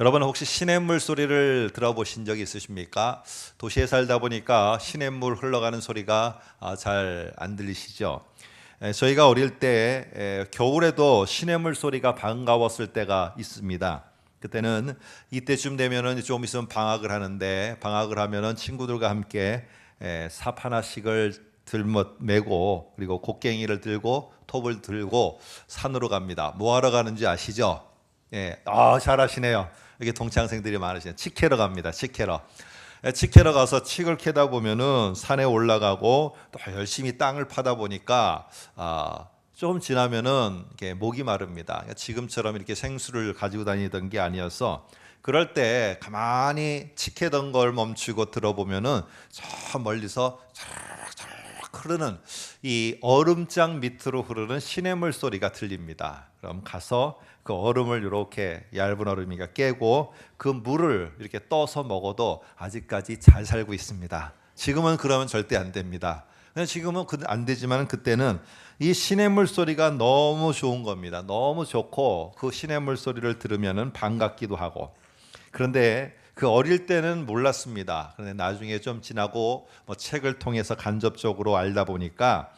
여러분 혹시 시냇물 소리를 들어보신 적이 있으십니까? 도시에 살다 보니까 시냇물 흘러가는 소리가 잘 안 들리시죠? 저희가 어릴 때 겨울에도 시냇물 소리가 반가웠을 때가 있습니다. 그때는 이때쯤 되면은 좀 있으면 방학을 하는데, 방학을 하면은 친구들과 함께 삽 하나씩을 메고, 그리고 곡괭이를 들고 톱을 들고 산으로 갑니다. 뭐 하러 가는지 아시죠? 잘하시네요. 이게 동창생들이 많으시네요. 칡 캐러 갑니다. 칡 캐러. 칡 캐러 가서 칡을 캐다 보면은 산에 올라가고 또 열심히 땅을 파다 보니까 조금 지나면은 이렇게 목이 마릅니다. 그러니까 지금처럼 이렇게 생수를 가지고 다니던 게 아니어서, 그럴 때 가만히 칡 캐던 걸 멈추고 들어보면은 저 멀리서 흐르는 이 얼음장 밑으로 흐르는 시냇물 소리가 들립니다. 그럼 가서 그 얼음을 이렇게, 얇은 얼음이가 깨고 그 물을 이렇게 떠서 먹어도 아직까지 잘 살고 있습니다. 지금은 그러면 절대 안 됩니다. 지금은 안 되지만 그때는 이 시냇물 소리가 너무 좋은 겁니다. 너무 좋고 그 시냇물 소리를 들으면은 반갑기도 하고. 그런데 그 어릴 때는 몰랐습니다. 그런데 나중에 좀 지나고 책을 통해서 간접적으로 알다 보니까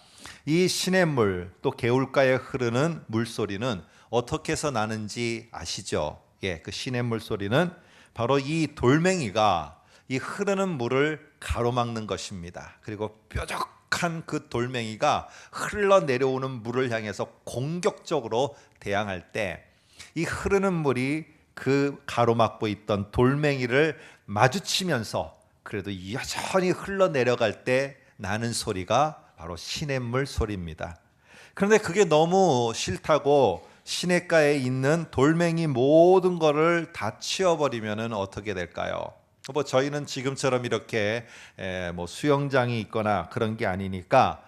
이 시냇물, 또 개울가에 흐르는 물소리는 어떻게 해서 나는지 아시죠? 그 시냇물 소리는 바로 이 돌멩이가 이 흐르는 물을 가로막는 것입니다. 그리고 뾰족한 그 돌멩이가 흘러내려오는 물을 향해서 공격적으로 대항할 때 이 흐르는 물이 그 가로막고 있던 돌멩이를 마주치면서 그래도 여전히 흘러내려갈 때 나는 소리가 바로 시냇물 소리입니다. 그런데 그게 너무 싫다고 시냇가에 있는 돌멩이 모든 거를 다 치워버리면 어떻게 될까요? 저희는 지금처럼 이렇게 수영장이 있거나 그런 게 아니니까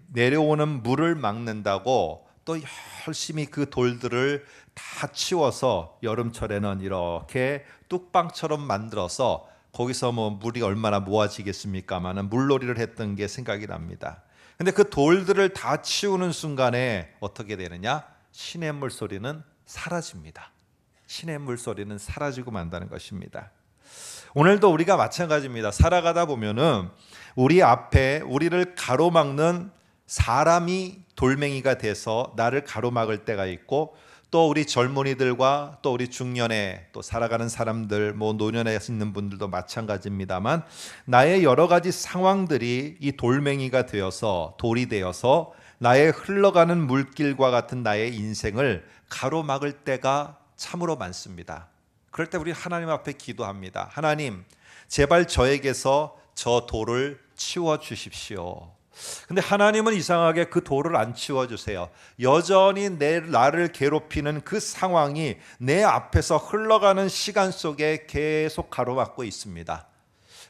내려오는 물을 막는다고 또 열심히 그 돌들을 다 치워서 여름철에는 이렇게 뚝방처럼 만들어서 거기서 물이 얼마나 모아지겠습니까마는 물놀이를 했던 게 생각이 납니다. 근데 그 돌들을 다 치우는 순간에 어떻게 되느냐? 시냇물 소리는 사라집니다. 시냇물 소리는 사라지고 만다는 것입니다. 오늘도 우리가 마찬가지입니다. 살아가다 보면은 우리 앞에 우리를 가로막는 사람이 돌멩이가 돼서 나를 가로막을 때가 있고, 또 우리 젊은이들과 또 우리 중년에 또 살아가는 사람들, 노년에 있는 분들도 마찬가지입니다만, 나의 여러 가지 상황들이 이 돌멩이가 되어서, 돌이 되어서 나의 흘러가는 물길과 같은 나의 인생을 가로막을 때가 참으로 많습니다. 그럴 때 우리 하나님 앞에 기도합니다. 하나님, 제발 저에게서 저 돌을 치워 주십시오. 근데 하나님은 이상하게 그 돌을 안 치워주세요. 여전히 나를 괴롭히는 그 상황이 내 앞에서 흘러가는 시간 속에 계속 가로막고 있습니다.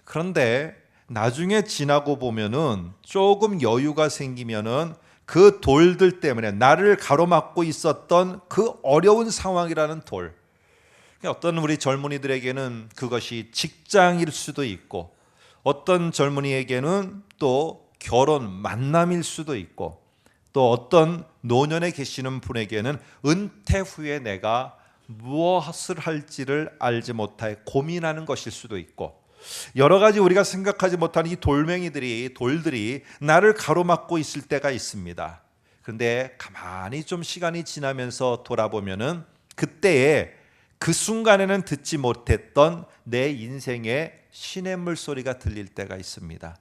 그런데 나중에 지나고 보면은 조금 여유가 생기면은 그 돌들 때문에 나를 가로막고 있었던 그 어려운 상황이라는 돌, 어떤 우리 젊은이들에게는 그것이 직장일 수도 있고, 어떤 젊은이에게는 또 결혼, 만남일 수도 있고, 또 어떤 노년에 계시는 분에게는 은퇴 후에 내가 무엇을 할지를 알지 못해 고민하는 것일 수도 있고, 여러 가지 우리가 생각하지 못한 이 돌들이 나를 가로막고 있을 때가 있습니다. 그런데 가만히 좀 시간이 지나면서 돌아보면은 그때에 그 순간에는 듣지 못했던 내 인생의 시냇물 소리가 들릴 때가 있습니다.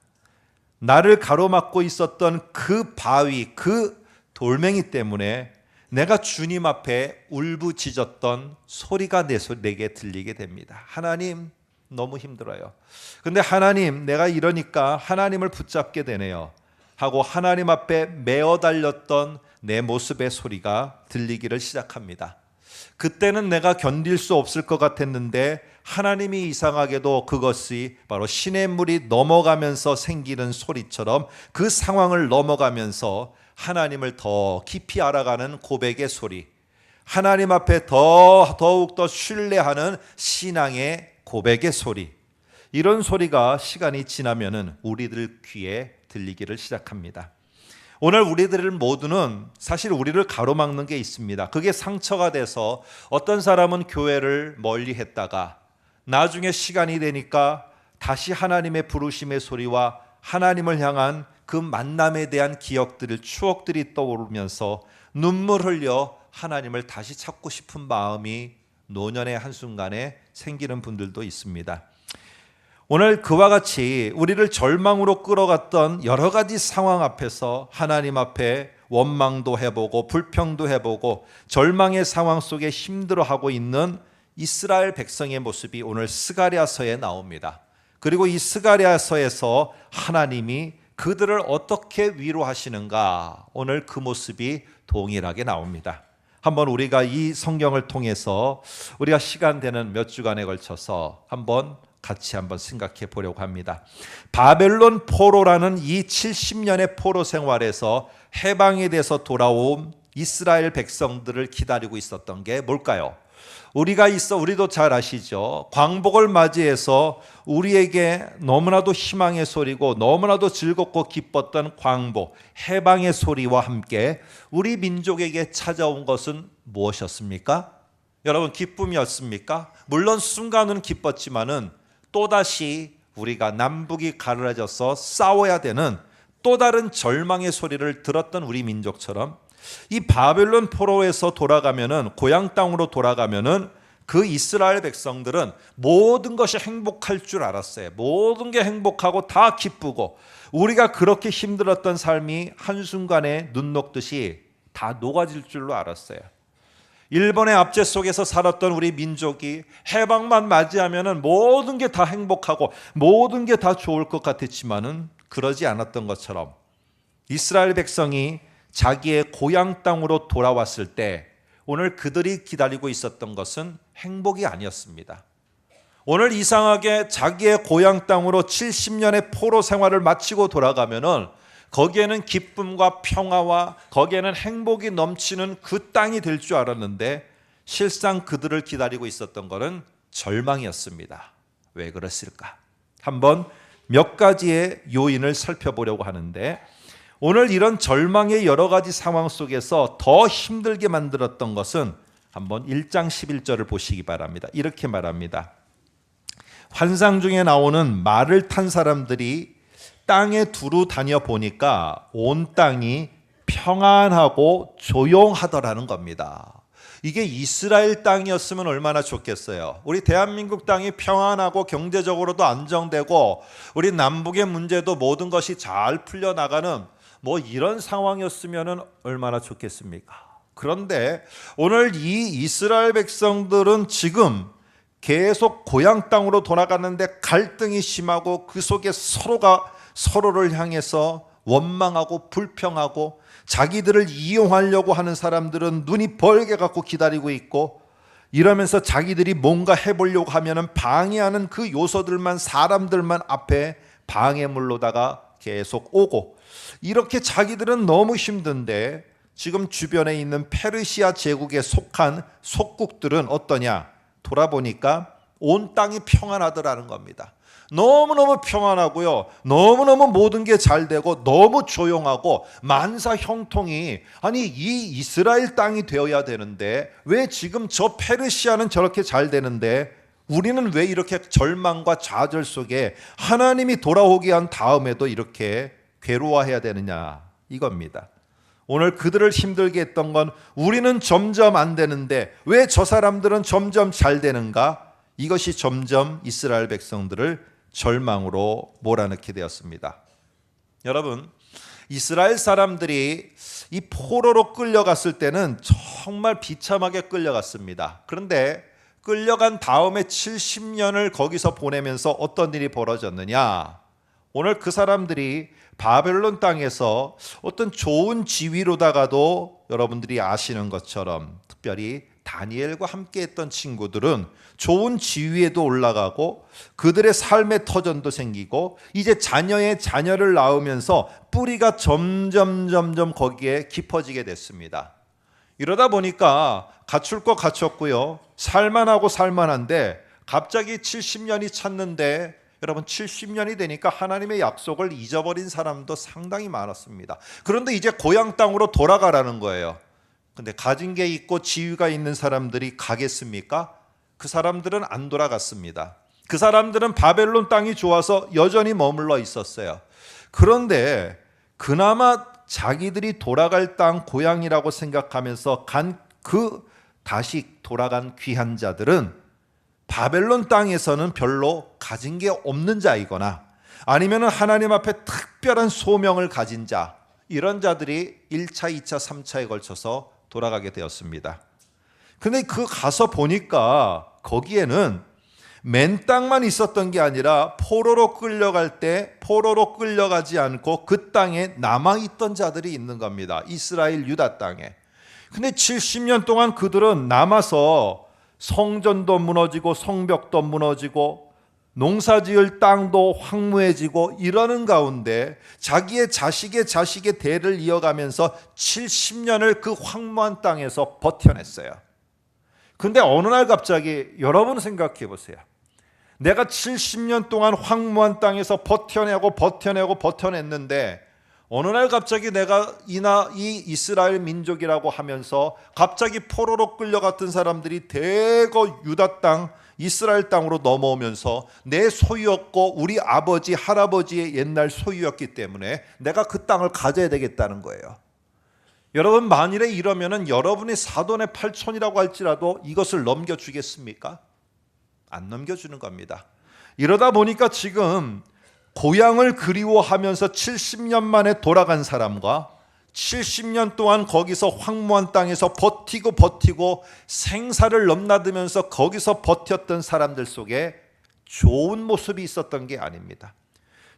나를 가로막고 있었던 그 바위, 그 돌멩이 때문에 내가 주님 앞에 울부짖었던 소리가 내게 들리게 됩니다. 하나님, 너무 힘들어요. 근데 하나님, 내가 이러니까 하나님을 붙잡게 되네요 하고 하나님 앞에 메어 달렸던 내 모습의 소리가 들리기를 시작합니다. 그때는 내가 견딜 수 없을 것 같았는데 하나님이 이상하게도 그것이 바로 시냇물이 넘어가면서 생기는 소리처럼 그 상황을 넘어가면서 하나님을 더 깊이 알아가는 고백의 소리, 하나님 앞에 더욱더 신뢰하는 신앙의 고백의 소리, 이런 소리가 시간이 지나면은 우리들 귀에 들리기를 시작합니다. 오늘 우리들 모두는 사실 우리를 가로막는 게 있습니다. 그게 상처가 돼서 어떤 사람은 교회를 멀리 했다가 나중에 시간이 되니까 다시 하나님의 부르심의 소리와 하나님을 향한 그 만남에 대한 기억들을, 추억들이 떠오르면서 눈물 흘려 하나님을 다시 찾고 싶은 마음이 노년의 한순간에 생기는 분들도 있습니다. 오늘 그와 같이 우리를 절망으로 끌어갔던 여러 가지 상황 앞에서 하나님 앞에 원망도 해보고 불평도 해보고 절망의 상황 속에 힘들어하고 있는 이스라엘 백성의 모습이 오늘 스가랴서에 나옵니다. 그리고 이 스가랴서에서 하나님이 그들을 어떻게 위로하시는가, 오늘 그 모습이 동일하게 나옵니다. 한번 우리가 이 성경을 통해서 우리가 시간 되는 몇 주간에 걸쳐서 같이 한번 생각해 보려고 합니다. 바벨론 포로라는 이 70년의 포로 생활에서 해방에 대해서 돌아온 이스라엘 백성들을 기다리고 있었던 게 뭘까요? 우리도 잘 아시죠. 광복을 맞이해서 우리에게 너무나도 희망의 소리고 너무나도 즐겁고 기뻤던 광복, 해방의 소리와 함께 우리 민족에게 찾아온 것은 무엇이었습니까? 여러분, 기쁨이었습니까? 물론 순간은 기뻤지만은 또다시 우리가 남북이 가르쳐져서 싸워야 되는 또 다른 절망의 소리를 들었던 우리 민족처럼 이 바벨론 포로에서 돌아가면은, 고향 땅으로 돌아가면은 그 이스라엘 백성들은 모든 것이 행복할 줄 알았어요. 모든 게 행복하고 다 기쁘고 우리가 그렇게 힘들었던 삶이 한순간에 눈 녹듯이 다 녹아질 줄로 알았어요. 일본의 압제 속에서 살았던 우리 민족이 해방만 맞이하면은 모든 게 다 행복하고 모든 게 다 좋을 것 같았지만은 그러지 않았던 것처럼 이스라엘 백성이 자기의 고향 땅으로 돌아왔을 때 오늘 그들이 기다리고 있었던 것은 행복이 아니었습니다. 오늘 이상하게 자기의 고향 땅으로 70년의 포로 생활을 마치고 돌아가면은 거기에는 기쁨과 평화와 거기에는 행복이 넘치는 그 땅이 될 줄 알았는데 실상 그들을 기다리고 있었던 것은 절망이었습니다. 왜 그랬을까? 한번 몇 가지의 요인을 살펴보려고 하는데, 오늘 이런 절망의 여러 가지 상황 속에서 더 힘들게 만들었던 것은 한번 1장 11절을 보시기 바랍니다. 이렇게 말합니다. 환상 중에 나오는 말을 탄 사람들이 땅에 두루 다녀 보니까 온 땅이 평안하고 조용하더라는 겁니다. 이게 이스라엘 땅이었으면 얼마나 좋겠어요. 우리 대한민국 땅이 평안하고 경제적으로도 안정되고 우리 남북의 문제도 모든 것이 잘 풀려나가는 이런 상황이었으면 얼마나 좋겠습니까? 그런데 오늘 이 이스라엘 백성들은 지금 계속 고향 땅으로 돌아가는데 갈등이 심하고 그 속에 서로가 서로를 향해서 원망하고 불평하고 자기들을 이용하려고 하는 사람들은 눈이 벌게 갖고 기다리고 있고, 이러면서 자기들이 뭔가 해보려고 하면은 방해하는 그 요소들만, 사람들만 앞에 방해물로다가 계속 오고, 이렇게 자기들은 너무 힘든데 지금 주변에 있는 페르시아 제국에 속한 속국들은 어떠냐? 돌아보니까 온 땅이 평안하더라는 겁니다. 너무너무 평안하고요, 너무너무 모든 게 잘 되고 너무 조용하고 만사 형통이, 아니 이 이스라엘 땅이 되어야 되는데 왜 지금 저 페르시아는 저렇게 잘 되는데 우리는 왜 이렇게 절망과 좌절 속에 하나님이 돌아오게 한 다음에도 이렇게 괴로워해야 되느냐, 이겁니다. 오늘 그들을 힘들게 했던 건 우리는 점점 안 되는데 왜 저 사람들은 점점 잘 되는가? 이것이 점점 이스라엘 백성들을 절망으로 몰아넣게 되었습니다. 여러분, 이스라엘 사람들이 이 포로로 끌려갔을 때는 정말 비참하게 끌려갔습니다. 그런데 끌려간 다음에 70년을 거기서 보내면서 어떤 일이 벌어졌느냐? 오늘 그 사람들이 바벨론 땅에서 어떤 좋은 지위로다가도 여러분들이 아시는 것처럼, 특별히 다니엘과 함께 했던 친구들은 좋은 지위에도 올라가고 그들의 삶의 터전도 생기고 이제 자녀의 자녀를 낳으면서 뿌리가 점점 거기에 깊어지게 됐습니다. 이러다 보니까 갖출 거 갖췄고요, 살만하고 살만한데 갑자기 70년이 찼는데 여러분 70년이 되니까 하나님의 약속을 잊어버린 사람도 상당히 많았습니다. 그런데 이제 고향 땅으로 돌아가라는 거예요. 근데 가진 게 있고 지위가 있는 사람들이 가겠습니까? 그 사람들은 안 돌아갔습니다. 그 사람들은 바벨론 땅이 좋아서 여전히 머물러 있었어요. 그런데 그나마 자기들이 돌아갈 땅 고향이라고 생각하면서 다시 돌아간 귀한 자들은 바벨론 땅에서는 별로 가진 게 없는 자이거나 아니면 하나님 앞에 특별한 소명을 가진 자, 이런 자들이 1차, 2차, 3차에 걸쳐서 돌아가게 되었습니다. 근데 그 가서 보니까 거기에는 맨 땅만 있었던 게 아니라 포로로 끌려갈 때 포로로 끌려가지 않고 그 땅에 남아있던 자들이 있는 겁니다. 이스라엘 유다 땅에. 근데 70년 동안 그들은 남아서 성전도 무너지고 성벽도 무너지고 농사지을 땅도 황무해지고 이러는 가운데 자기의 자식의 대를 이어가면서 70년을 그 황무한 땅에서 버텨냈어요. 근데 어느 날 갑자기 여러분 생각해 보세요. 내가 70년 동안 황무한 땅에서 버텨냈는데 어느 날 갑자기 내가 이 이스라엘 민족이라고 하면서 갑자기 포로로 끌려갔던 사람들이 대거 유다 땅, 이스라엘 땅으로 넘어오면서 내 소유였고 우리 아버지, 할아버지의 옛날 소유였기 때문에 내가 그 땅을 가져야 되겠다는 거예요. 여러분 만일에 이러면은 여러분이 사돈의 8촌이라고 할지라도 이것을 넘겨주겠습니까? 안 넘겨주는 겁니다. 이러다 보니까 지금 고향을 그리워하면서 70년 만에 돌아간 사람과 70년 동안 거기서 황무한 땅에서 버티고 생사를 넘나들면서 거기서 버텼던 사람들 속에 좋은 모습이 있었던 게 아닙니다.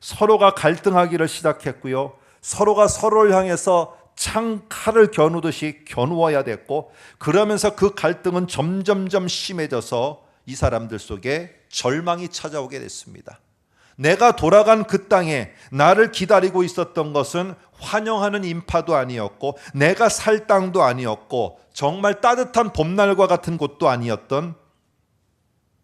서로가 갈등하기를 시작했고요. 서로가 서로를 향해서 창칼을 겨누듯이 겨누어야 됐고, 그러면서 그 갈등은 점점점 심해져서 이 사람들 속에 절망이 찾아오게 됐습니다. 내가 돌아간 그 땅에 나를 기다리고 있었던 것은 환영하는 인파도 아니었고 내가 살 땅도 아니었고 정말 따뜻한 봄날과 같은 곳도 아니었던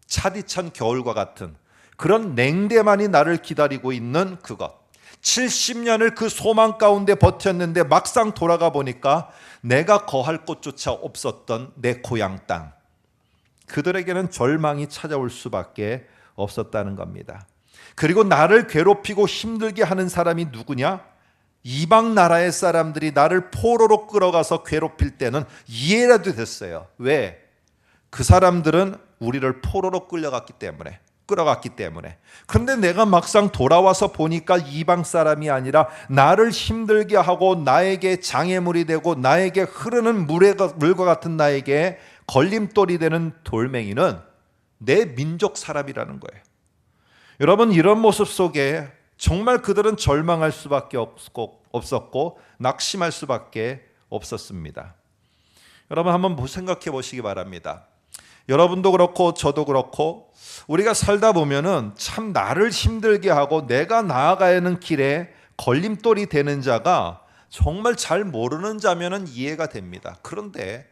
차디찬 겨울과 같은 그런 냉대만이 나를 기다리고 있는 그것. 70년을 그 소망 가운데 버텼는데 막상 돌아가 보니까 내가 거할 곳조차 없었던 내 고향 땅. 그들에게는 절망이 찾아올 수밖에 없었다는 겁니다. 그리고 나를 괴롭히고 힘들게 하는 사람이 누구냐? 이방 나라의 사람들이 나를 포로로 끌어가서 괴롭힐 때는 이해라도 됐어요. 왜? 그 사람들은 우리를 포로로 끌어갔기 때문에. 그런데 내가 막상 돌아와서 보니까 이방 사람이 아니라 나를 힘들게 하고 나에게 장애물이 되고 나에게 흐르는 물과 같은 나에게 걸림돌이 되는 돌멩이는 내 민족 사람이라는 거예요. 여러분, 이런 모습 속에 정말 그들은 절망할 수밖에 없었고 낙심할 수밖에 없었습니다. 여러분 한번 생각해 보시기 바랍니다. 여러분도 그렇고 저도 그렇고 우리가 살다 보면은 참 나를 힘들게 하고 내가 나아가야 하는 길에 걸림돌이 되는 자가 정말 잘 모르는 자면은 이해가 됩니다. 그런데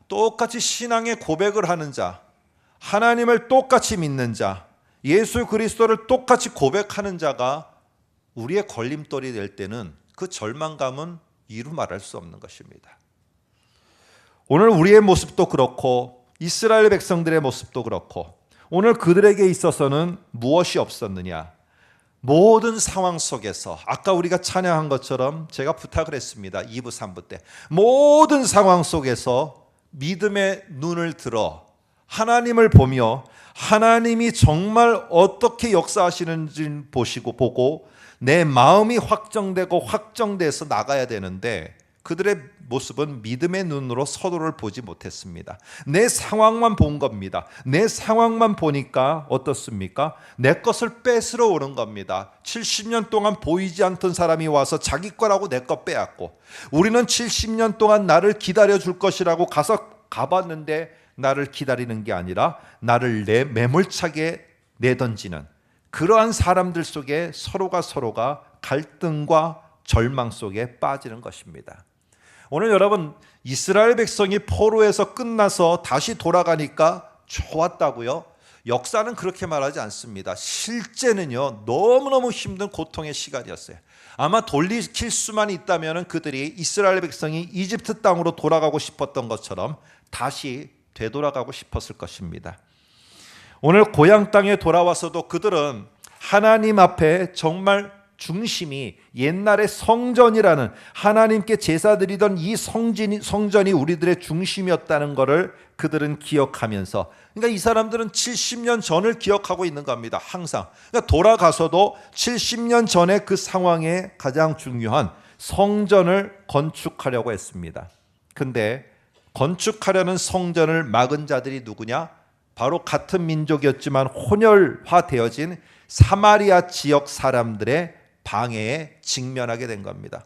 똑같이 신앙의 고백을 하는 자, 하나님을 똑같이 믿는 자, 예수 그리스도를 똑같이 고백하는 자가 우리의 걸림돌이 될 때는 그 절망감은 이루 말할 수 없는 것입니다. 오늘 우리의 모습도 그렇고 이스라엘 백성들의 모습도 그렇고 오늘 그들에게 있어서는 무엇이 없었느냐? 모든 상황 속에서 아까 우리가 찬양한 것처럼 제가 부탁을 했습니다. 2부 3부 때 모든 상황 속에서 믿음의 눈을 들어 하나님을 보며 하나님이 정말 어떻게 역사하시는지 보고 내 마음이 확정돼서 나가야 되는데 그들의 모습은 믿음의 눈으로 서로를 보지 못했습니다. 내 상황만 본 겁니다. 내 상황만 보니까 어떻습니까? 내 것을 뺏으러 오는 겁니다. 70년 동안 보이지 않던 사람이 와서 자기 거라고 내 거 빼앗고, 우리는 70년 동안 나를 기다려줄 것이라고 가봤는데 나를 기다리는 게 아니라 나를 매몰차게 내던지는 그러한 사람들 속에 서로가 갈등과 절망 속에 빠지는 것입니다. 오늘 여러분, 이스라엘 백성이 포로에서 끝나서 다시 돌아가니까 좋았다고요? 역사는 그렇게 말하지 않습니다. 실제는요, 너무너무 힘든 고통의 시간이었어요. 아마 돌이킬 수만 있다면 그들이 이스라엘 백성이 이집트 땅으로 돌아가고 싶었던 것처럼 다시 되돌아가고 싶었을 것입니다. 오늘 고향 땅에 돌아와서도 그들은 하나님 앞에 정말 중심이 옛날의 성전이라는, 하나님께 제사 드리던 이 성전이 우리들의 중심이었다는 것을 그들은 기억하면서, 그러니까 이 사람들은 70년 전을 기억하고 있는 겁니다. 항상. 그러니까 돌아가서도 70년 전의 그 상황에 가장 중요한 성전을 건축하려고 했습니다. 근데 건축하려는 성전을 막은 자들이 누구냐? 바로 같은 민족이었지만 혼혈화되어진 사마리아 지역 사람들의 방해에 직면하게 된 겁니다.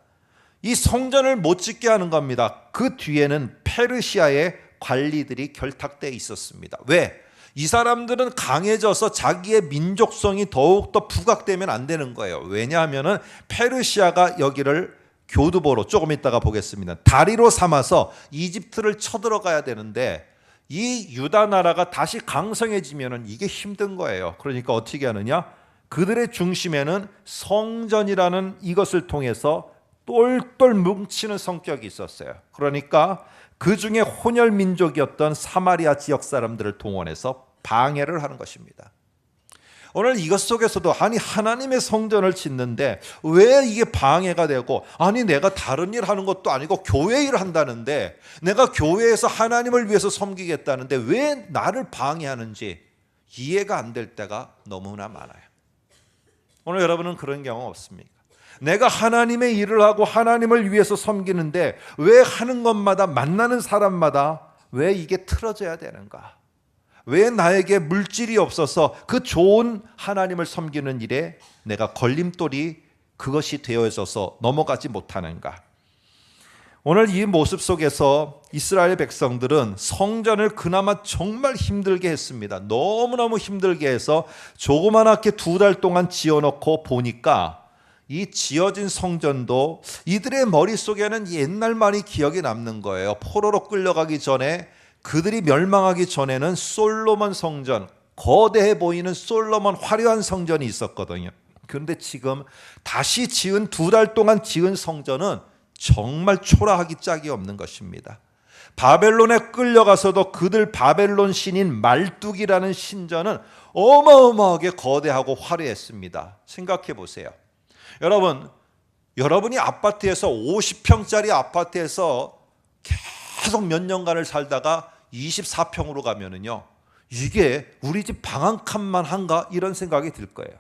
이 성전을 못 짓게 하는 겁니다. 그 뒤에는 페르시아의 관리들이 결탁되어 있었습니다. 왜? 이 사람들은 강해져서 자기의 민족성이 더욱더 부각되면 안 되는 거예요. 왜냐하면 페르시아가 여기를 교두보로, 조금 이따가 보겠습니다, 다리로 삼아서 이집트를 쳐들어가야 되는데, 이 유다 나라가 다시 강성해지면 이게 힘든 거예요. 그러니까 어떻게 하느냐? 그들의 중심에는 성전이라는 이것을 통해서 똘똘 뭉치는 성격이 있었어요. 그러니까 그 중에 혼혈 민족이었던 사마리아 지역 사람들을 동원해서 방해를 하는 것입니다. 오늘 이것 속에서도 아니 하나님의 성전을 짓는데 왜 이게 방해가 되고, 아니 내가 다른 일 하는 것도 아니고 교회 일 한다는데, 내가 교회에서 하나님을 위해서 섬기겠다는데 왜 나를 방해하는지 이해가 안 될 때가 너무나 많아요. 오늘 여러분은 그런 경험 없습니까? 내가 하나님의 일을 하고 하나님을 위해서 섬기는데 왜 하는 것마다, 만나는 사람마다 왜 이게 틀어져야 되는가? 왜 나에게 물질이 없어서 그 좋은 하나님을 섬기는 일에 내가 걸림돌이 그것이 되어 있어서 넘어가지 못하는가? 오늘 이 모습 속에서 이스라엘 백성들은 성전을 그나마 정말 힘들게 했습니다. 너무너무 힘들게 해서 조그맣게 2달 동안 지어놓고 보니까 이 지어진 성전도 이들의 머릿속에는 옛날만이 기억이 남는 거예요. 포로로 끌려가기 전에, 그들이 멸망하기 전에는 솔로몬 성전, 거대해 보이는 솔로몬 화려한 성전이 있었거든요. 그런데 지금 다시 지은 2달 동안 지은 성전은 정말 초라하기 짝이 없는 것입니다. 바벨론에 끌려가서도 그들 바벨론 신인 말뚝이라는 신전은 어마어마하게 거대하고 화려했습니다. 생각해 보세요. 여러분이 아파트에서 50평짜리 아파트에서 계속 몇 년간을 살다가 24평으로 가면은요, 이게 우리 집 방 한 칸만 한가? 이런 생각이 들 거예요.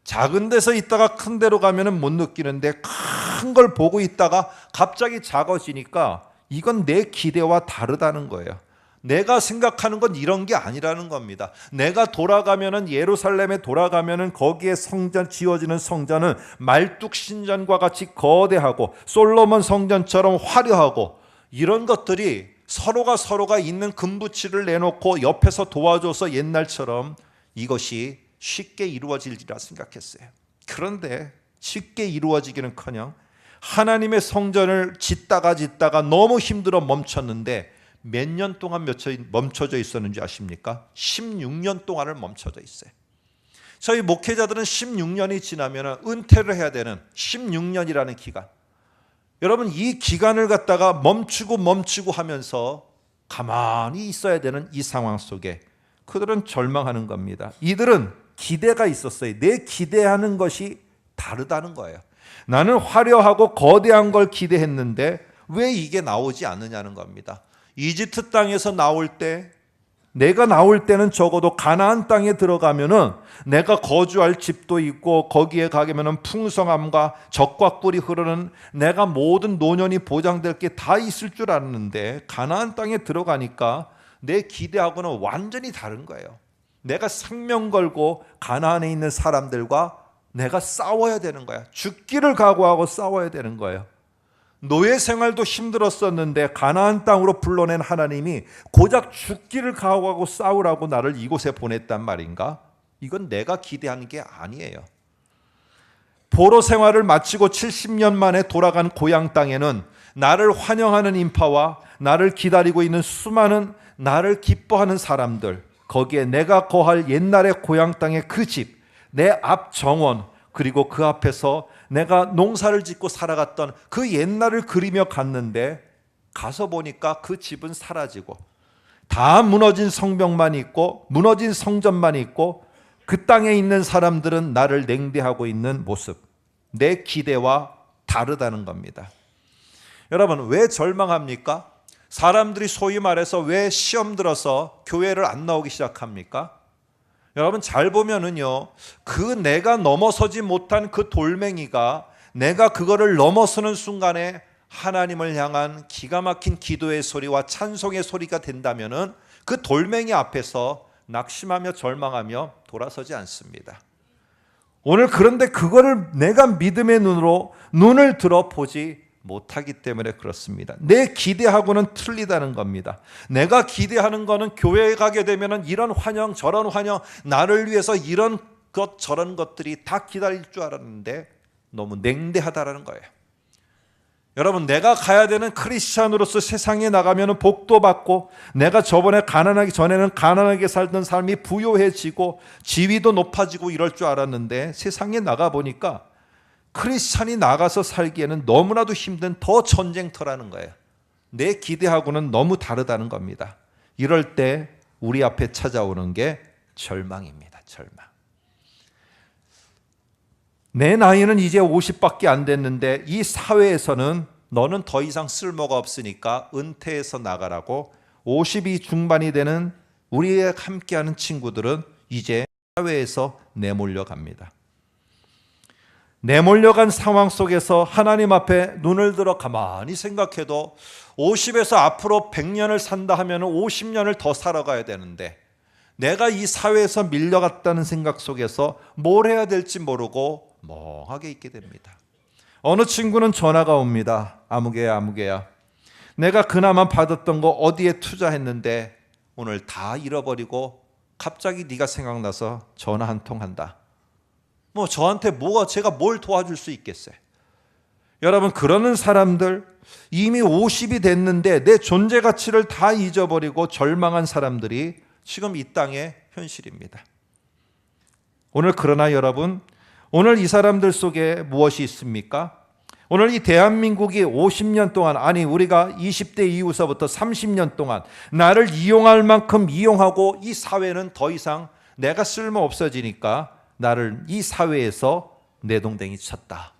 작은 데서 있다가 큰 데로 가면은 못 느끼는데 큰 걸 보고 있다가 갑자기 작아지니까 이건 내 기대와 다르다는 거예요. 내가 생각하는 건 이런 게 아니라는 겁니다. 내가 돌아가면은, 예루살렘에 돌아가면은 거기에 성전, 지어지는 성전은 말뚝 신전과 같이 거대하고 솔로몬 성전처럼 화려하고, 이런 것들이 서로가 있는 금붙이를 내놓고 옆에서 도와줘서 옛날처럼 이것이 쉽게 이루어질리라 생각했어요. 그런데 쉽게 이루어지기는커녕 하나님의 성전을 짓다가 너무 힘들어 멈췄는데, 몇 년 동안 멈춰져 있었는지 아십니까? 16년 동안을 멈춰져 있어요. 저희 목회자들은 16년이 지나면 은퇴를 해야 되는 16년이라는 기간, 여러분 이 기간을 갖다가 멈추고 하면서 가만히 있어야 되는 이 상황 속에 그들은 절망하는 겁니다. 이들은 기대가 있었어요. 내 기대하는 것이 다르다는 거예요. 나는 화려하고 거대한 걸 기대했는데 왜 이게 나오지 않느냐는 겁니다. 이집트 땅에서 내가 나올 때는 적어도 가나안 땅에 들어가면은 내가 거주할 집도 있고, 거기에 가면은 풍성함과 젖과 꿀이 흐르는, 내가 모든 노년이 보장될 게 다 있을 줄 알았는데, 가나안 땅에 들어가니까 내 기대하고는 완전히 다른 거예요. 내가 생명 걸고 가나안에 있는 사람들과 내가 싸워야 되는 거야. 죽기를 각오하고 싸워야 되는 거예요. 노예 생활도 힘들었었는데 가나안 땅으로 불러낸 하나님이 고작 죽기를 각오하고 싸우라고 나를 이곳에 보냈단 말인가? 이건 내가 기대한 게 아니에요. 포로 생활을 마치고 70년 만에 돌아간 고향 땅에는 나를 환영하는 인파와 나를 기다리고 있는 수많은 나를 기뻐하는 사람들, 거기에 내가 거할 옛날의 고향 땅의 그 집, 내 앞 정원, 그리고 그 앞에서 내가 농사를 짓고 살아갔던 그 옛날을 그리며 갔는데 가서 보니까 그 집은 사라지고 다 무너진 성벽만 있고 무너진 성전만 있고 그 땅에 있는 사람들은 나를 냉대하고 있는 모습, 내 기대와 다르다는 겁니다. 여러분, 왜 절망합니까? 사람들이 소위 말해서 왜 시험 들어서 교회를 안 나오기 시작합니까? 여러분, 잘 보면은요, 그 내가 넘어서지 못한 그 돌멩이가 내가 그거를 넘어서는 순간에 하나님을 향한 기가 막힌 기도의 소리와 찬송의 소리가 된다면은 그 돌멩이 앞에서 낙심하며 절망하며 돌아서지 않습니다. 오늘 그런데 그거를 내가 믿음의 눈으로 눈을 들어 보지 못하기 때문에 그렇습니다. 내 기대하고는 틀리다는 겁니다. 내가 기대하는 거는 교회에 가게 되면은 이런 환영 저런 환영, 나를 위해서 이런 것 저런 것들이 다 기다릴 줄 알았는데 너무 냉대하다라는 거예요. 여러분, 내가 가야 되는 크리스찬으로서 세상에 나가면 복도 받고, 내가 저번에 가난하기 전에는 가난하게 살던 삶이 부유해지고 지위도 높아지고 이럴 줄 알았는데 세상에 나가보니까 크리스찬이 나가서 살기에는 너무나도 힘든 더 전쟁터라는 거예요. 내 기대하고는 너무 다르다는 겁니다. 이럴 때 우리 앞에 찾아오는 게 절망입니다. 절망. 내 나이는 이제 50밖에 안 됐는데 이 사회에서는 너는 더 이상 쓸모가 없으니까 은퇴해서 나가라고 50이 중반이 되는 우리의 함께하는 친구들은 이제 사회에서 내몰려 갑니다. 내몰려간 상황 속에서 하나님 앞에 눈을 들어 가만히 생각해도 50에서 앞으로 100년을 산다 하면 50년을 더 살아가야 되는데 내가 이 사회에서 밀려갔다는 생각 속에서 뭘 해야 될지 모르고 멍하게 있게 됩니다. 어느 친구는 전화가 옵니다. 아무개야 아무개야, 내가 그나마 받았던 거 어디에 투자했는데 오늘 다 잃어버리고 갑자기 네가 생각나서 전화 한 통 한다. 뭐 저한테 제가 뭘 도와줄 수 있겠어요? 여러분, 그러는 사람들, 이미 50이 됐는데 내 존재 가치를 다 잊어버리고 절망한 사람들이 지금 이 땅의 현실입니다. 오늘 그러나 여러분, 오늘 이 사람들 속에 무엇이 있습니까? 오늘 이 대한민국이 50년 동안, 아니 우리가 20대 이후서부터 30년 동안 나를 이용할 만큼 이용하고 이 사회는 더 이상 내가 쓸모 없어지니까 나를 이 사회에서 내동댕이 쳤다.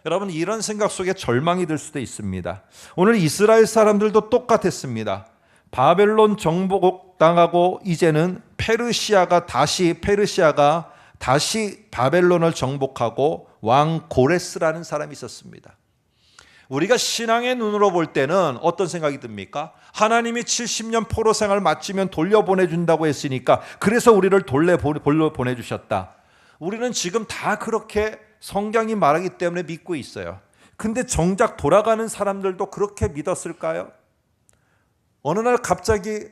여러분, 이런 생각 속에 절망이 들 수도 있습니다. 오늘 이스라엘 사람들도 똑같았습니다. 바벨론 정복 당하고 이제는 페르시아가 다시 바벨론을 정복하고 왕 고레스라는 사람이 있었습니다. 우리가 신앙의 눈으로 볼 때는 어떤 생각이 듭니까? 하나님이 70년 포로 생활 마치면 돌려보내준다고 했으니까 그래서 우리를 돌려보내주셨다. 우리는 지금 다 그렇게 성경이 말하기 때문에 믿고 있어요. 근데 정작 돌아가는 사람들도 그렇게 믿었을까요? 어느 날 갑자기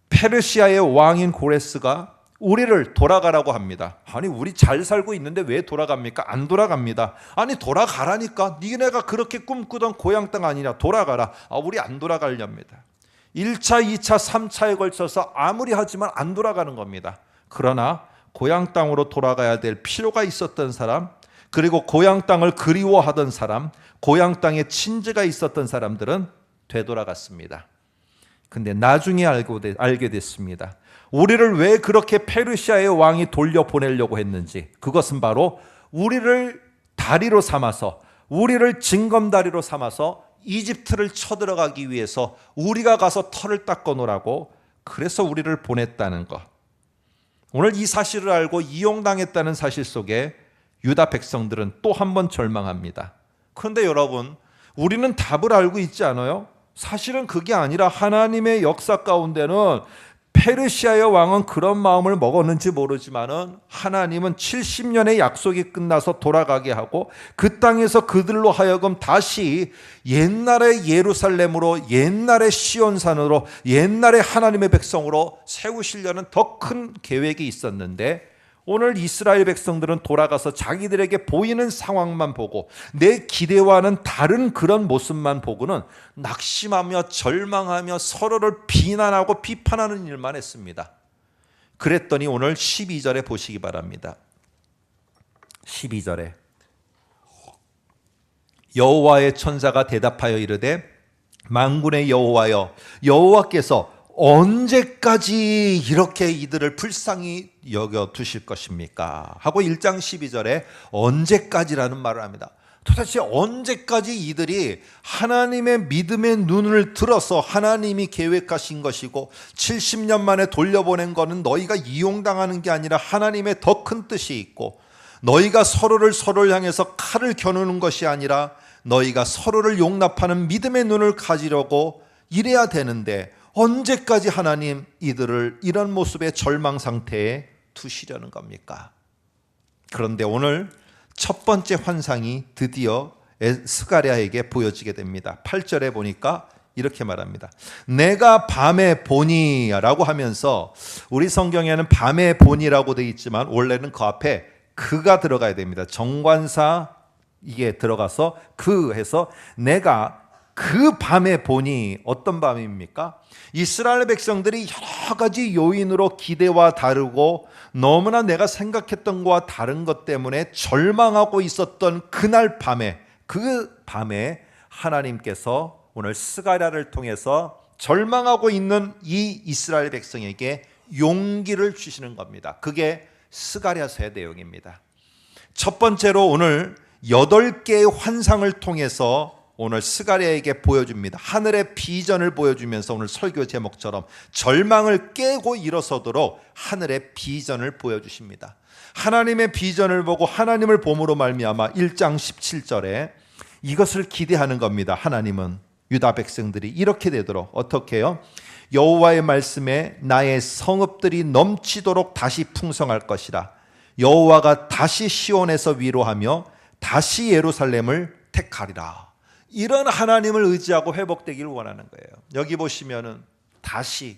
페르시아의 왕인 고레스가 우리를 돌아가라고 합니다. 아니, 우리 잘 살고 있는데 왜 돌아갑니까? 안 돌아갑니다. 아니, 돌아가라니까. 니네가 그렇게 꿈꾸던 고향 땅 아니냐, 돌아가라. 우리 안 돌아가렵니다. 1차, 2차, 3차에 걸쳐서 아무리 하지만 안 돌아가는 겁니다. 그러나 고향 땅으로 돌아가야 될 필요가 있었던 사람, 그리고 고향 땅을 그리워하던 사람, 고향 땅에 친지가 있었던 사람들은 되돌아갔습니다. 근데 나중에 알게 됐습니다. 우리를 왜 그렇게 페르시아의 왕이 돌려보내려고 했는지, 그것은 바로 우리를 다리로 삼아서, 우리를 징검다리로 삼아서 이집트를 쳐들어가기 위해서 우리가 가서 털을 닦아 놓으라고, 그래서 우리를 보냈다는 것. 오늘 이 사실을 알고 이용당했다는 사실 속에 유다 백성들은 또 한 번 절망합니다. 그런데 여러분, 우리는 답을 알고 있지 않아요? 사실은 그게 아니라 하나님의 역사 가운데는 페르시아의 왕은 그런 마음을 먹었는지 모르지만은 하나님은 70년의 약속이 끝나서 돌아가게 하고 그 땅에서 그들로 하여금 다시 옛날의 예루살렘으로, 옛날의 시온산으로, 옛날의 하나님의 백성으로 세우시려는 더 큰 계획이 있었는데 오늘 이스라엘 백성들은 돌아가서 자기들에게 보이는 상황만 보고 내 기대와는 다른 그런 모습만 보고는 낙심하며 절망하며 서로를 비난하고 비판하는 일만 했습니다. 그랬더니 오늘 12절에 보시기 바랍니다. 12절에 여호와의 천사가 대답하여 이르되 만군의 여호와여, 여호와께서 언제까지 이렇게 이들을 불쌍히 여겨 두실 것입니까? 하고 1장 12절에 언제까지라는 말을 합니다. 도대체 언제까지 이들이 하나님의 믿음의 눈을 들어서 하나님이 계획하신 것이고 70년 만에 돌려보낸 것은 너희가 이용당하는 게 아니라 하나님의 더 큰 뜻이 있고 너희가 서로를 향해서 칼을 겨누는 것이 아니라 너희가 서로를 용납하는 믿음의 눈을 가지려고 이래야 되는데 언제까지 하나님 이들을 이런 모습의 절망 상태에 두시려는 겁니까? 그런데 오늘 첫 번째 환상이 드디어 스가랴에게 보여지게 됩니다. 8절에 보니까 이렇게 말합니다. 내가 밤에 보니 라고 하면서 우리 성경에는 밤에 보니라고 되어 있지만 원래는 그 앞에 그가 들어가야 됩니다. 정관사 이게 들어가서 그 해서 내가 그 밤에 보니 어떤 밤입니까? 이스라엘 백성들이 여러 가지 요인으로 기대와 다르고 너무나 내가 생각했던 것과 다른 것 때문에 절망하고 있었던 그날 밤에 그 밤에 하나님께서 오늘 스가랴를 통해서 절망하고 있는 이 이스라엘 백성에게 용기를 주시는 겁니다. 그게 스가랴서의 내용입니다. 첫 번째로 오늘 8개의 환상을 통해서 오늘 스가랴에게 보여줍니다. 하늘의 비전을 보여주면서 오늘 설교 제목처럼 절망을 깨고 일어서도록 하늘의 비전을 보여주십니다. 하나님의 비전을 보고 하나님을 봄으로 말미암아 1장 17절에 이것을 기대하는 겁니다. 하나님은 유다 백성들이 이렇게 되도록 어떻게 해요? 여호와의 말씀에 나의 성읍들이 넘치도록 다시 풍성할 것이라. 여호와가 다시 시온에서 위로하며 다시 예루살렘을 택하리라. 이런 하나님을 의지하고 회복되기를 원하는 거예요. 여기 보시면은 다시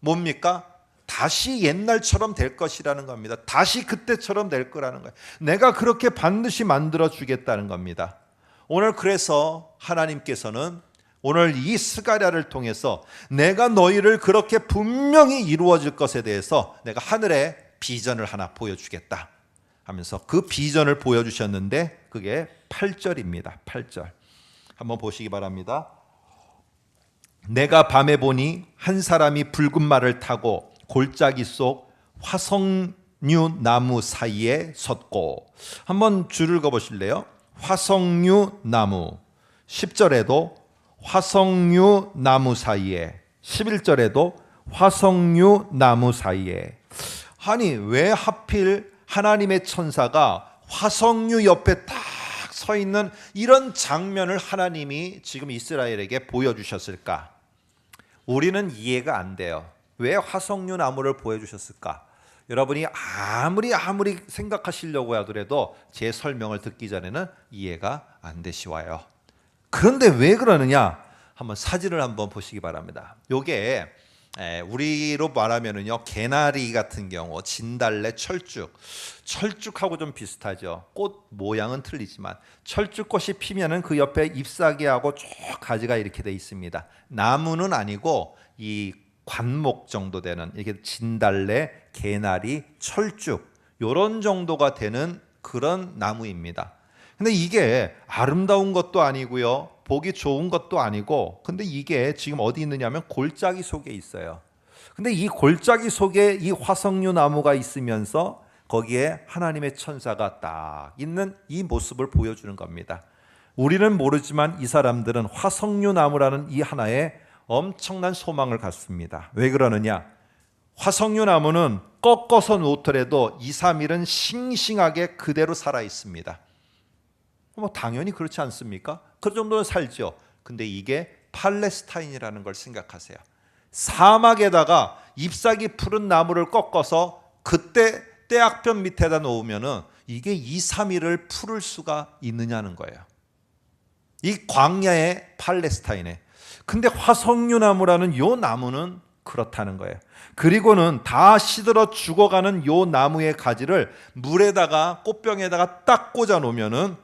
뭡니까? 다시 옛날처럼 될 것이라는 겁니다. 다시 그때처럼 될 거라는 거예요. 내가 그렇게 반드시 만들어 주겠다는 겁니다. 오늘 그래서 하나님께서는 오늘 이 스가랴를 통해서 내가 너희를 그렇게 분명히 이루어질 것에 대해서 내가 하늘의 비전을 하나 보여주겠다 하면서 그 비전을 보여주셨는데 그게 8절입니다. 8절 한번 보시기 바랍니다. 내가 밤에 보니 한 사람이 붉은 말을 타고 골짜기 속 화석류 나무 사이에 섰고, 한번 줄을 그어보실래요? 화석류 나무. 10절에도 화석류 나무 사이에, 11절에도 화석류 나무 사이에. 아니 왜 하필 하나님의 천사가 화석류 옆에 딱 서 있는 이런 장면을 하나님이 지금 이스라엘에게 보여주셨을까? 우리는 이해가 안 돼요. 왜 화석류 나무를 보여주셨을까? 여러분이 아무리 생각하시려고 하더라도 제 설명을 듣기 전에는 이해가 안 되시와요. 그런데 왜 그러느냐? 한번 사진을 한번 보시기 바랍니다. 요게 우리로 말하면은요, 개나리 같은 경우, 진달래, 철쭉하고 좀 비슷하죠. 꽃 모양은 틀리지만 철쭉꽃이 피면은 그 옆에 잎사귀하고 쭉 가지가 이렇게 돼 있습니다. 나무는 아니고 이 관목 정도 되는, 이렇게 진달래, 개나리, 철쭉 요런 정도가 되는 그런 나무입니다. 근데 이게 아름다운 것도 아니고요, 보기 좋은 것도 아니고, 근데 이게 지금 어디 있느냐면 골짜기 속에 있어요. 근데 이 골짜기 속에 이 화석류 나무가 있으면서 거기에 하나님의 천사가 딱 있는 이 모습을 보여주는 겁니다. 우리는 모르지만 이 사람들은 화석류 나무라는 이 하나의 엄청난 소망을 갖습니다. 왜 그러느냐? 화석류 나무는 꺾어서 놓더라도 2, 3일은 싱싱하게 그대로 살아 있습니다. 뭐 당연히 그렇지 않습니까? 그 정도는 살죠. 근데 이게 팔레스타인이라는 걸 생각하세요. 사막에다가 잎사귀 푸른 나무를 꺾어서 그때 떼약볕 밑에다 놓으면은 이게 2, 3일을 풀을 수가 있느냐는 거예요. 이 광야의 팔레스타인에. 근데 화석류 나무라는 요 나무는 그렇다는 거예요. 그리고는 다 시들어 죽어가는 요 나무의 가지를 물에다가 꽃병에다가 딱 꽂아 놓으면은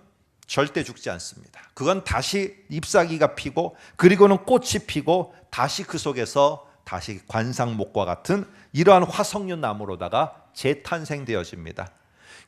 절대 죽지 않습니다. 그건 다시 잎사귀가 피고 그리고는 꽃이 피고 다시 그 속에서 다시 관상목과 같은 이러한 화석류 나무로다가 재탄생되어집니다.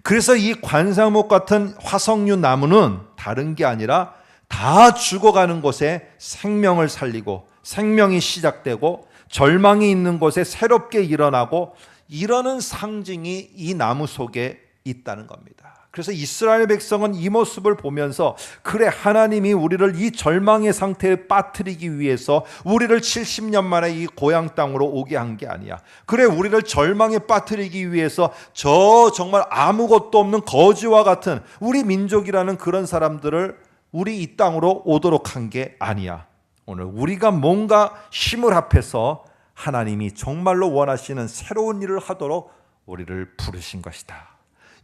그래서 이 관상목 같은 화석류 나무는 다른 게 아니라 다 죽어가는 곳에 생명을 살리고 생명이 시작되고 절망이 있는 곳에 새롭게 일어나고 이러는 상징이 이 나무 속에 있다는 겁니다. 그래서 이스라엘 백성은 이 모습을 보면서 그래 하나님이 우리를 이 절망의 상태에 빠뜨리기 위해서 우리를 70년 만에 이 고향 땅으로 오게 한 게 아니야. 그래 우리를 절망에 빠뜨리기 위해서 저 정말 아무것도 없는 거지와 같은 우리 민족이라는 그런 사람들을 우리 이 땅으로 오도록 한 게 아니야. 오늘 우리가 뭔가 힘을 합해서 하나님이 정말로 원하시는 새로운 일을 하도록 우리를 부르신 것이다.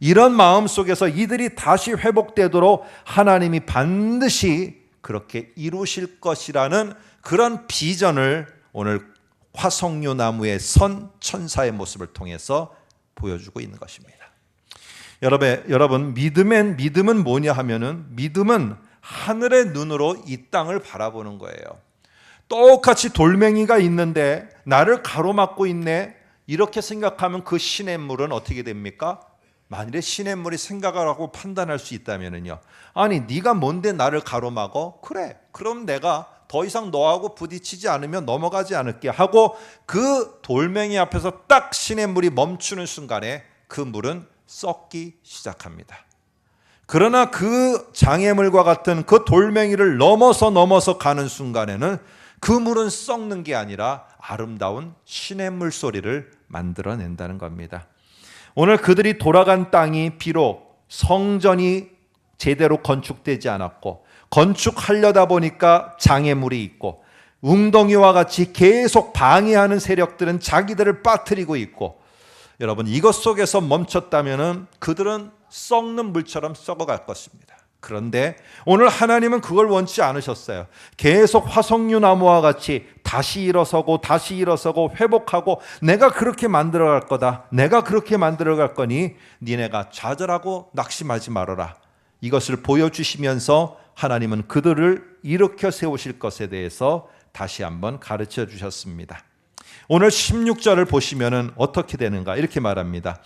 이런 마음 속에서 이들이 다시 회복되도록 하나님이 반드시 그렇게 이루실 것이라는 그런 비전을 오늘 화석류 나무의 선 천사의 모습을 통해서 보여주고 있는 것입니다. 여러분 믿음은 뭐냐 하면은 믿음은 하늘의 눈으로 이 땅을 바라보는 거예요. 똑같이 돌멩이가 있는데 나를 가로막고 있네 이렇게 생각하면 그 시냇물은 어떻게 됩니까? 만일에 시냇물이 생각을 하고 판단할 수 있다면요, 아니 네가 뭔데 나를 가로막어? 그래 그럼 내가 더 이상 너하고 부딪히지 않으면 넘어가지 않을게 하고 그 돌멩이 앞에서 딱 시냇물이 멈추는 순간에 그 물은 썩기 시작합니다. 그러나 그 장애물과 같은 그 돌멩이를 넘어서 가는 순간에는 그 물은 썩는 게 아니라 아름다운 시냇물 소리를 만들어낸다는 겁니다. 오늘 그들이 돌아간 땅이 비록 성전이 제대로 건축되지 않았고 건축하려다 보니까 장애물이 있고 웅덩이와 같이 계속 방해하는 세력들은 자기들을 빠뜨리고 있고 여러분 이것 속에서 멈췄다면 그들은 썩는 물처럼 썩어갈 것입니다. 그런데 오늘 하나님은 그걸 원치 않으셨어요. 계속 화석류 나무와 같이 다시 일어서고 회복하고 내가 그렇게 만들어갈 거다. 내가 그렇게 만들어갈 거니 니네가 좌절하고 낙심하지 말아라. 이것을 보여주시면서 하나님은 그들을 일으켜 세우실 것에 대해서 다시 한번 가르쳐 주셨습니다. 오늘 16절을 보시면 어떻게 되는가 이렇게 말합니다.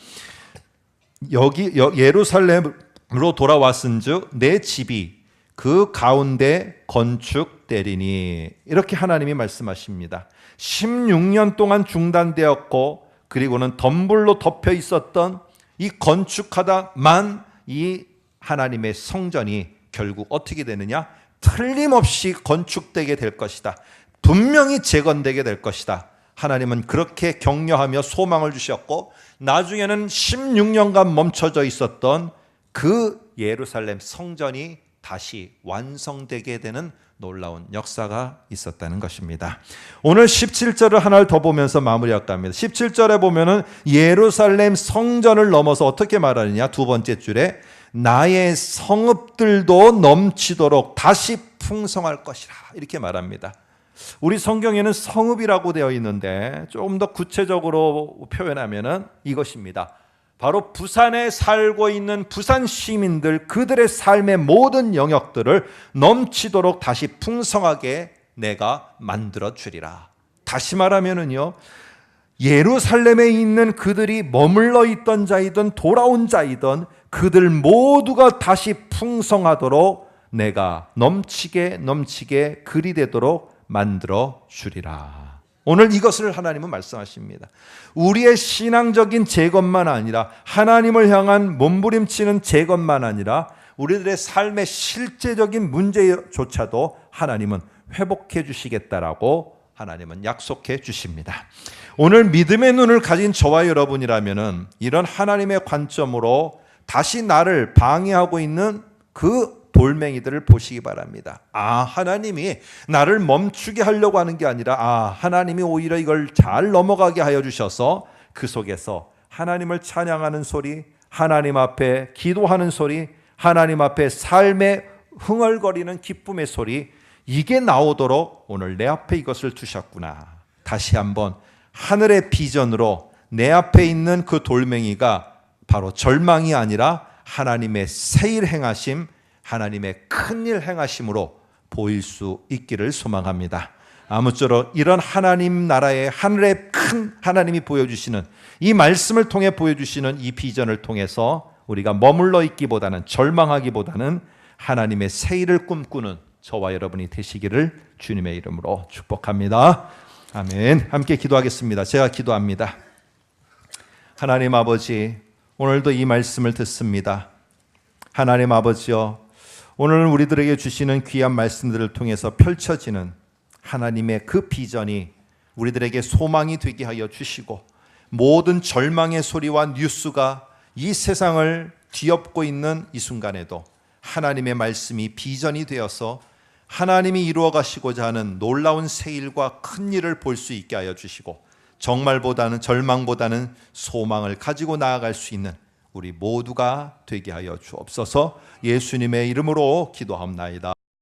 여기 예루살렘으로 돌아왔은즉 내 집이 그 가운데 건축되리니 이렇게 하나님이 말씀하십니다. 16년 동안 중단되었고 그리고는 덤불로 덮여 있었던 이 건축하다만 이 하나님의 성전이 결국 어떻게 되느냐? 틀림없이 건축되게 될 것이다. 분명히 재건되게 될 것이다. 하나님은 그렇게 격려하며 소망을 주셨고 나중에는 16년간 멈춰져 있었던 그 예루살렘 성전이 다시 완성되게 되는 놀라운 역사가 있었다는 것입니다. 오늘 17절을 하나를 더 보면서 마무리할까 합니다. 17절에 보면은 예루살렘 성전을 넘어서 어떻게 말하느냐? 두 번째 줄에 나의 성읍들도 넘치도록 다시 풍성할 것이라 이렇게 말합니다. 우리 성경에는 성읍이라고 되어 있는데 조금 더 구체적으로 표현하면은 이것입니다. 바로 부산에 살고 있는 부산 시민들 그들의 삶의 모든 영역들을 넘치도록 다시 풍성하게 내가 만들어 주리라. 다시 말하면은요, 예루살렘에 있는 그들이 머물러 있던 자이든 돌아온 자이든 그들 모두가 다시 풍성하도록 내가 넘치게 그리 되도록 만들어 주리라. 오늘 이것을 하나님은 말씀하십니다. 우리의 신앙적인 재건만 아니라 하나님을 향한 몸부림치는 재건만 아니라 우리들의 삶의 실제적인 문제조차도 하나님은 회복해 주시겠다라고 하나님은 약속해 주십니다. 오늘 믿음의 눈을 가진 저와 여러분이라면 이런 하나님의 관점으로 다시 나를 방해하고 있는 그 돌멩이들을 보시기 바랍니다. 하나님이 나를 멈추게 하려고 하는 게 아니라 하나님이 오히려 이걸 잘 넘어가게 하여 주셔서 그 속에서 하나님을 찬양하는 소리, 하나님 앞에 기도하는 소리, 하나님 앞에 삶의 흥얼거리는 기쁨의 소리, 이게 나오도록 오늘 내 앞에 이것을 두셨구나. 다시 한번 하늘의 비전으로 내 앞에 있는 그 돌멩이가 바로 절망이 아니라 하나님의 새일 행하심, 하나님의 큰일 행하심으로 보일 수 있기를 소망합니다. 아무쪼록 이런 하나님 나라의 하늘의 큰 하나님이 보여주시는 이 말씀을 통해 보여주시는 이 비전을 통해서 우리가 머물러 있기보다는, 절망하기보다는 하나님의 새일을 꿈꾸는 저와 여러분이 되시기를 주님의 이름으로 축복합니다. 아멘. 함께 기도하겠습니다. 제가 기도합니다. 하나님 아버지, 오늘도 이 말씀을 듣습니다. 하나님 아버지여, 오늘 우리들에게 주시는 귀한 말씀들을 통해서 펼쳐지는 하나님의 그 비전이 우리들에게 소망이 되게 하여 주시고, 모든 절망의 소리와 뉴스가 이 세상을 뒤엎고 있는 이 순간에도 하나님의 말씀이 비전이 되어서 하나님이 이루어 가시고자 하는 놀라운 새일과 큰 일을 볼 수 있게 하여 주시고, 정말보다는, 절망보다는 소망을 가지고 나아갈 수 있는 우리 모두가 되게 하여 주옵소서. 예수님의 이름으로 기도합나이다.